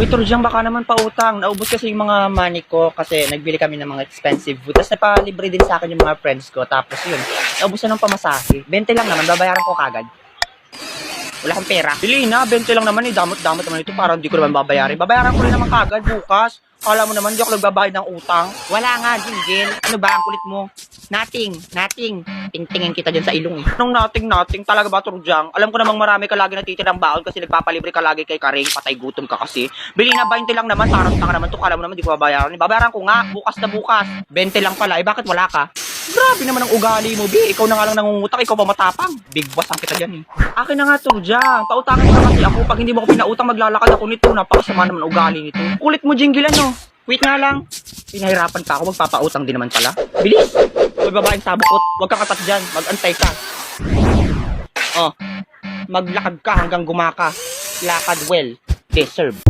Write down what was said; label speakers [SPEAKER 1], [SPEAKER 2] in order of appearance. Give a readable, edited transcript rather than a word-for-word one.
[SPEAKER 1] Uy, Turjang, baka naman pautang. Naubos kasi yung mga money ko kasi nagbili kami ng mga expensive food. Tapos napalibre din sa akin yung mga friends ko. Tapos yun, naubos na ng pamasahe. 20 lang naman, babayaran ko kagad. Wala akong pera. Bili na, 20 lang naman eh. Damot-damot naman ito. Parang hindi ko naman babayarin. Babayaran ko rin naman kagad bukas. Kala mo naman, hindi ako nagbabayad ng utang. Wala nga, Jingle. Ano ba ang kulit mo? Nothing. Tingtingin kita dyan sa ilong eh. Anong nothing? Talaga ba, Turjang? Alam ko namang marami ka lagi natitirang baon kasi nagpapalibre ka lagi kay Karing. Patay gutom ka kasi. Bili na, 20 lang naman. Parang tanga naman to. Kala mo naman, di ko babayaran. Babayaran ko nga. Bukas na bukas. 20 lang pala. Eh, bakit wala ka? Grabe naman ang ugali mo, Bi. Ikaw na nga lang nangungutang. Ikaw pa matapang. Big boss ang kita dyan eh. Akin na nga, Turjang. Pautangan mo na kasi ako. Pag hindi mo ako pinautang, maglalakad ako nito. Napakasama naman ugali nito. Kulit mo, Jingle, ano? Wait nga lang. Pinahirapan pa ako. Magpapautang din naman pala. Bilis! May babaeng sabukot. Huwag kang katat dyan. Mag-antay ka. Oh. Maglakad ka hanggang gumaka. Lakad well. Deserve.